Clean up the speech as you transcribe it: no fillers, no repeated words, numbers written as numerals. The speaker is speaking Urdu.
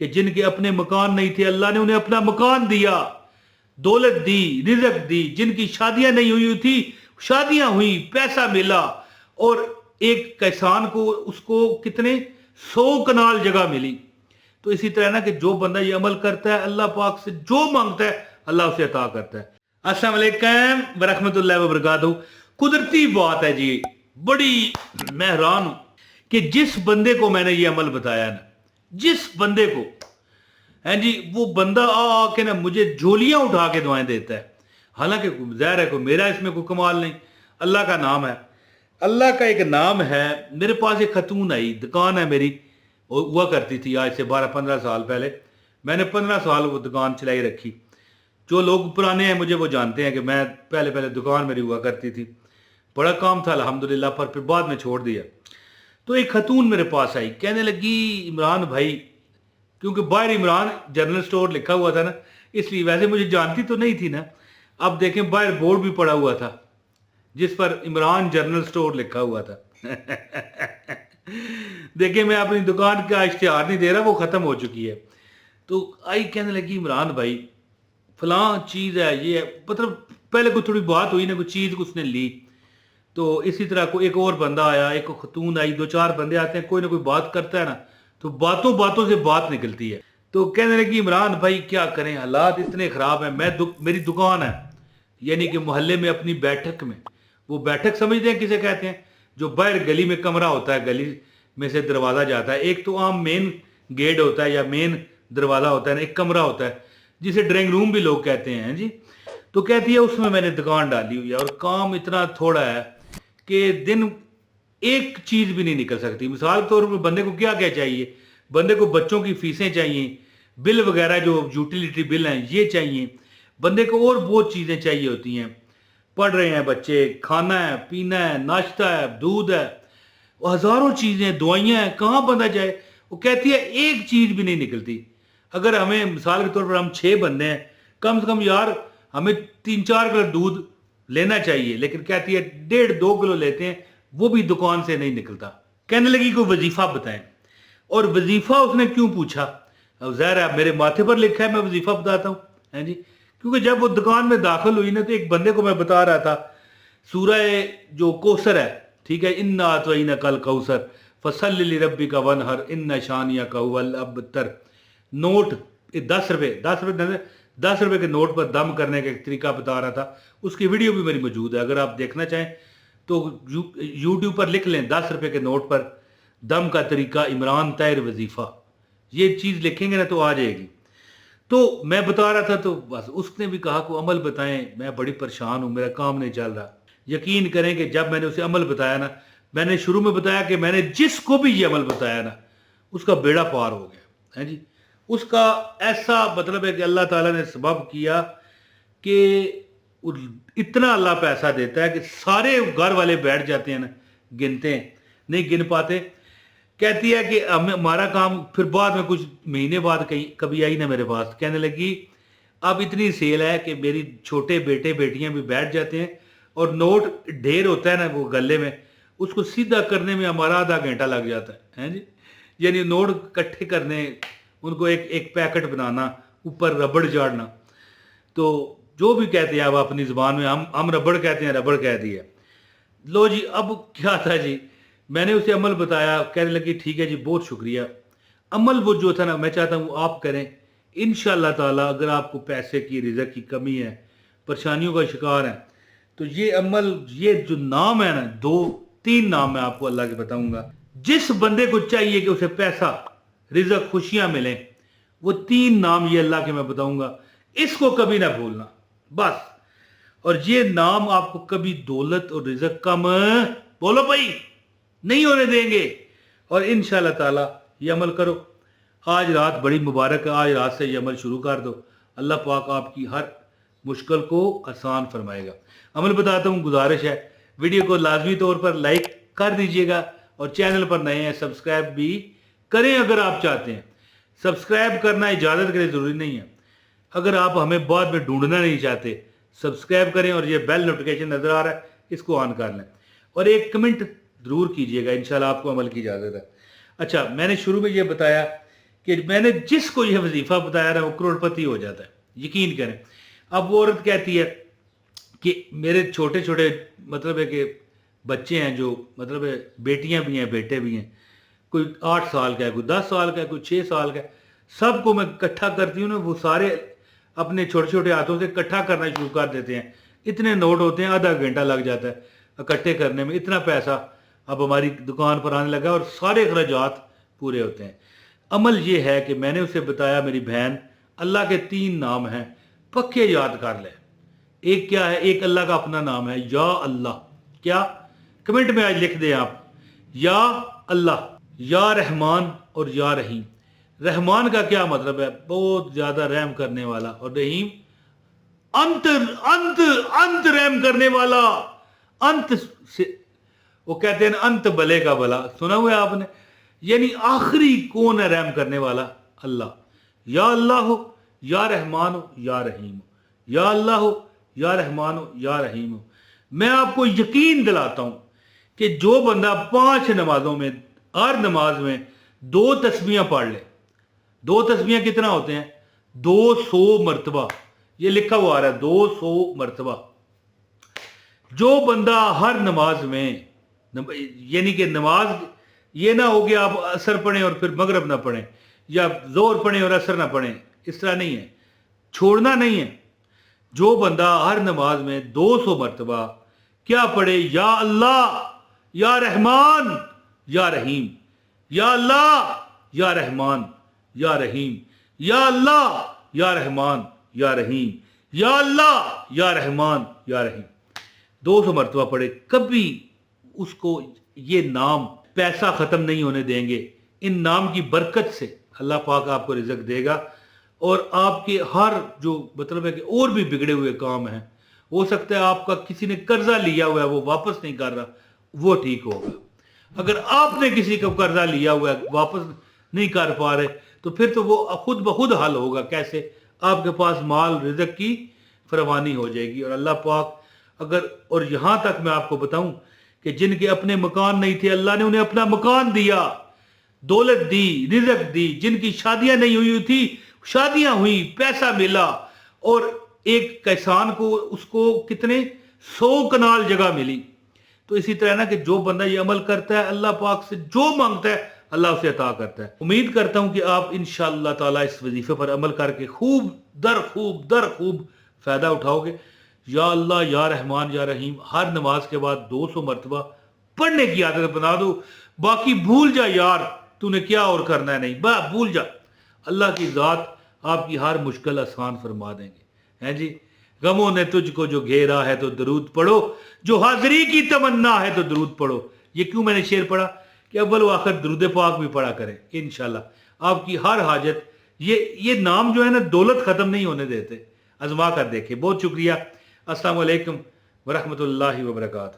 کہ جن کے اپنے مکان نہیں تھے اللہ نے انہیں اپنا مکان دیا, دولت دی, رزق دی. جن کی شادیاں نہیں ہوئی تھی شادیاں ہوئی, پیسہ ملا, اور ایک کسان کو اس کو کتنے 100 کنال جگہ ملی. تو اسی طرح نا کہ جو بندہ یہ عمل کرتا ہے اللہ پاک سے جو مانگتا ہے اللہ اسے عطا کرتا ہے. السلام علیکم ورحمۃ اللہ وبرکاتہ. قدرتی بات ہے جی, بڑی میں حیران ہوں کہ جس بندے کو میں نے یہ عمل بتایا نا, جس بندے کو ہیں جی, وہ بندہ آ کے نا مجھے جھولیاں اٹھا کے دعائیں دیتا ہے. حالانکہ ظاہر ہے کوئی میرا اس میں کوئی کمال نہیں, اللہ کا نام ہے, اللہ کا ایک نام ہے. میرے پاس ایک خاتون آئی, دکان ہے میری, ہوا کرتی تھی آج سے 12-15 سال پہلے. میں نے 15 سال وہ دکان چلائی رکھی. جو لوگ پرانے ہیں مجھے وہ جانتے ہیں کہ میں پہلے دکان میری ہوا کرتی تھی, بڑا کام تھا الحمدللہ, پر پھر بعد میں چھوڑ دیا. تو ایک خاتون میرے پاس آئی, کہنے لگی عمران بھائی, کیونکہ باہر عمران جنرل سٹور لکھا ہوا تھا نا, اس لیے ویسے مجھے جانتی تو نہیں تھی نا. اب دیکھیں باہر بورڈ بھی پڑا ہوا تھا جس پر عمران جنرل سٹور لکھا ہوا تھا. دیکھیں میں اپنی دکان کا اشتہار نہیں دے رہا, وہ ختم ہو چکی ہے. تو آئی کہنے لگی عمران بھائی فلاں چیز ہے, یہ ہے, مطلب پہلے کوئی تھوڑی بات ہوئی نا, کوئی چیز اس نے لی. تو اسی طرح کوئی ایک اور بندہ آیا, ایک خاتون آئی, 2-4 بندے آتے ہیں, کوئی نہ کوئی بات کرتا ہے نا, تو باتوں سے بات نکلتی ہے. تو کہنے لگی عمران بھائی کیا کریں, حالات اتنے خراب ہیں, میری دکان ہے, یعنی کہ محلے میں اپنی بیٹھک میں, وہ بیٹھک سمجھتے ہیں کسے کہتے ہیں, جو باہر گلی میں کمرہ ہوتا ہے, گلی میں سے دروازہ جاتا ہے. ایک تو عام مین گیٹ ہوتا ہے یا مین دروازہ ہوتا ہے نا, ایک کمرہ ہوتا ہے جسے ڈرائنگ روم بھی لوگ کہتے ہیں جی. تو کہتی ہے اس میں نے دکان ڈالی ہوئی ہے, اور کام اتنا تھوڑا ہے کہ دن ایک چیز بھی نہیں نکل سکتی. مثال کے طور پر بندے کو کیا چاہیے, بندے کو بچوں کی فیسیں چاہیے, بل وغیرہ جو یوٹیلیٹی بل ہیں یہ چاہیے, بندے کو اور بہت چیزیں چاہیے ہوتی ہیں. پڑھ رہے ہیں بچے, کھانا ہے, پینا ہے, ناشتہ ہے, دودھ ہے, ہزاروں چیزیں, دوائیاں ہیں, کہاں بندہ جائے. وہ کہتی ہے ایک چیز بھی نہیں نکلتی. اگر ہمیں مثال کے طور پر ہم 6 بندے ہیں, کم سے کم یار ہمیں 3-4 کلو دودھ لینا چاہیے, لیکن کہتی ہے 1.5-2 کلو لیتے ہیں, وہ بھی دکان سے نہیں نکلتا. کہنے لگی کوئی وظیفہ بتائیں. اور وظیفہ اس نے کیوں پوچھا, ظاہر ہے میرے ماتھے پر لکھا ہے میں وظیفہ بتاتا ہوں جی. کیونکہ جب وہ دکان میں داخل ہوئی نا, تو ایک بندے کو میں بتا رہا تھا سورہ جو کوثر ہے, ٹھیک ہے, انا اعطیناک الکوثر فصلی لربک وانحر ان شانئک ھو الابتر. نوٹ 10 روپے کے نوٹ پر دم کرنے کا ایک طریقہ بتا رہا تھا. اس کی ویڈیو بھی میری موجود ہے, اگر آپ دیکھنا چاہیں تو یوٹیوب پر لکھ لیں 10 روپے کے نوٹ پر دم کا طریقہ عمران طاہر وظیفہ, یہ چیز لکھیں گے نا تو آ جائے گی. تو میں بتا رہا تھا, تو بس اس نے بھی کہا کو عمل بتائیں, میں بڑی پریشان ہوں, میرا کام نہیں چل رہا. یقین کریں کہ جب میں نے اسے عمل بتایا نا, میں نے شروع میں بتایا کہ میں نے جس کو بھی یہ عمل بتایا نا اس کا بیڑا پار ہو گیا ہے جی. اس کا ایسا مطلب ہے کہ اللہ تعالیٰ نے سبب کیا کہ اتنا اللہ پیسہ دیتا ہے کہ سارے گھر والے بیٹھ جاتے ہیں نا, گنتے ہیں, نہیں گن پاتے. کہتی ہے کہ ہمارا کام پھر بعد میں کچھ مہینے بعد کبھی آئی نا میرے پاس, کہنے لگی اب اتنی سیل ہے کہ میری چھوٹے بیٹے بیٹیاں بھی بیٹھ جاتے ہیں, اور نوٹ ڈھیر ہوتا ہے نا وہ گلے میں, اس کو سیدھا کرنے میں ہمارا آدھا گھنٹہ لگ جاتا ہے جی. یعنی نوٹ اکٹھے کرنے, ان کو ایک پیکٹ بنانا, اوپر ربڑ جاڑنا. تو جو بھی کہتے ہیں آپ اپنی زبان میں, ہم ربڑ کہتے ہیں, ربڑ کہہ دیا. لو جی, اب کیا تھا جی, میں نے اسے عمل بتایا, کہنے لگی ٹھیک ہے جی بہت شکریہ. عمل وہ جو تھا نا میں چاہتا ہوں آپ کریں انشاءاللہ تعالیٰ. اگر آپ کو پیسے کی رزق کی کمی ہے, پریشانیوں کا شکار ہے, تو یہ عمل, یہ جو نام ہے نا, 2-3 نام میں آپ کو اللہ کے بتاؤں گا. جس بندے کو چاہیے کہ اسے پیسہ, رزق, خوشیاں ملیں, وہ 3 نام یہ اللہ کے میں بتاؤں گا, اس کو کبھی نہ بھولنا بس. اور یہ نام آپ کو کبھی دولت اور رزق کم, بولو بھائی, نہیں ہونے دیں گے. اور انشاءاللہ تعالیٰ یہ عمل کرو. آج رات بڑی مبارک ہے, آج رات سے یہ عمل شروع کر دو, اللہ پاک آپ کی ہر مشکل کو آسان فرمائے گا. عمل بتاتا ہوں, گزارش ہے ویڈیو کو لازمی طور پر لائک کر دیجئے گا, اور چینل پر نئے ہیں سبسکرائب بھی کریں اگر آپ چاہتے ہیں. سبسکرائب کرنا اجازت کے لیے ضروری نہیں ہے, اگر آپ ہمیں بعد میں ڈھونڈنا نہیں چاہتے سبسکرائب کریں, اور یہ بیل نوٹیفیکیشن نظر آ رہا ہے اس کو آن کر لیں, اور ایک کمنٹ ضرور کیجئے گا, انشاءاللہ آپ کو عمل کی اجازت ہے. اچھا, میں نے شروع میں یہ بتایا کہ میں نے جس کو یہ وظیفہ بتایا نا وہ کروڑپتی ہو جاتا ہے، یقین کریں۔ اب وہ عورت کہتی ہے کہ میرے چھوٹے چھوٹے مطلب ہے کہ بچے ہیں، جو مطلب ہے بیٹیاں بھی ہیں بیٹے بھی ہیں، کوئی 8 سال کا ہے، کوئی 10 سال کا ہے، کوئی 6 سال کا ہے، سب کو میں اکٹھا کرتی ہوں نا، وہ سارے اپنے چھوٹے چھوٹے ہاتھوں سے اکٹھا کرنا شروع کر دیتے ہیں۔ اتنے نوٹ ہوتے ہیں، آدھا گھنٹہ لگ جاتا ہے اکٹھے کرنے میں، اتنا پیسہ اب ہماری دکان پر آنے لگا اور سارے اخراجات پورے ہوتے ہیں۔ عمل یہ ہے کہ میں نے اسے بتایا میری بہن، اللہ کے 3 نام ہیں، پکے یاد کر لے۔ ایک کیا ہے؟ ایک اللہ کا اپنا نام ہے، یا اللہ۔ کیا؟ کمنٹ میں آج لکھ دیں آپ، یا اللہ، یا رحمان اور یا رحیم۔ رحمان کا کیا مطلب ہے؟ بہت زیادہ رحم کرنے والا، اور رحیم انت انت انت رحم کرنے والا، انت سے وہ کہتے ہیں انت بلے کا بلا، سنا ہوا ہے آپ نے؟ یعنی آخری کون ہے رحم کرنے والا؟ اللہ۔ یا اللہ ہو، یا رحمان ہو، یا رحیم ہو، یا اللہ ہو، یا رحمان ہو، یا رحیم ہو۔ میں آپ کو یقین دلاتا ہوں کہ جو بندہ 5 نمازوں میں، ہر نماز میں 2 تسبیحاں پڑھ لے، 2 تسبیحاں کتنا ہوتے ہیں؟ 200 مرتبہ، یہ لکھا ہوا آ رہا ہے 200 مرتبہ۔ جو بندہ ہر نماز میں، یعنی کہ نماز یہ نہ ہو کہ آپ عصر پڑھیں اور پھر مغرب نہ پڑھیں، یا ظہر پڑھیں اور عصر نہ پڑھیں، اس طرح نہیں ہے، چھوڑنا نہیں ہے۔ جو بندہ ہر نماز میں 200 مرتبہ کیا پڑھے؟ یا اللہ، یا رحمان، یا رحیم، یا اللہ، یا رحمان، یا رحیم، یا اللہ، یا رحمان، یا رحیم، یا اللہ، یا رحمان، یا رحیم، 200 مرتبہ پڑھے، کبھی اس کو یہ نام پیسہ ختم نہیں ہونے دیں گے۔ ان نام کی برکت سے اللہ پاک آپ کو رزق دے گا، اور آپ کے ہر جو مطلب ہے کہ اور بھی بگڑے ہوئے کام ہیں، ہو سکتا ہے آپ کا کسی نے قرضہ لیا ہوا ہے وہ واپس نہیں کر رہا، وہ ٹھیک ہوگا۔ اگر آپ نے کسی کا قرضہ لیا ہوا ہے واپس نہیں کر پا رہے، تو پھر تو وہ خود بخود حل ہوگا۔ کیسے؟ آپ کے پاس مال رزق کی فراوانی ہو جائے گی، اور اللہ پاک اگر، اور یہاں تک میں آپ کو بتاؤں کہ جن کے اپنے مکان نہیں تھے، اللہ نے انہیں اپنا مکان دیا، دولت دی، رزق دی۔ جن کی شادیاں نہیں ہوئی تھی، شادیاں ہوئی، پیسہ ملا، اور ایک کسان کو اس کو کتنے 100 کنال جگہ ملی۔ تو اسی طرح نا کہ جو بندہ یہ عمل کرتا ہے، اللہ پاک سے جو مانگتا ہے اللہ اسے عطا کرتا ہے۔ امید کرتا ہوں کہ آپ انشاءاللہ تعالی اس وظیفے پر عمل کر کے خوب در خوب فائدہ اٹھاؤ گے۔ یا اللہ، یا رحمان، یا رحیم ہر نماز کے بعد 200 مرتبہ پڑھنے کی عادت بنا دو۔ باقی بھول جا یار، تو نے کیا اور کرنا ہے، نہیں بھول جا، اللہ کی ذات آپ کی ہر مشکل آسان فرما دیں گے۔ ہیں جی؟ غموں نے تجھ کو جو گھیرا ہے تو درود پڑھو، جو حاضری کی تمنا ہے تو درود پڑھو۔ یہ کیوں میں نے شعر پڑھا؟ کہ اول و آخر درود پاک بھی پڑھا کریں، انشاءاللہ آپ کی ہر حاجت۔ یہ نام جو ہے نا دولت ختم نہیں ہونے دیتے، آزما کر دیکھیں۔ بہت شکریہ، السلام علیکم ورحمۃ اللہ وبرکاتہ۔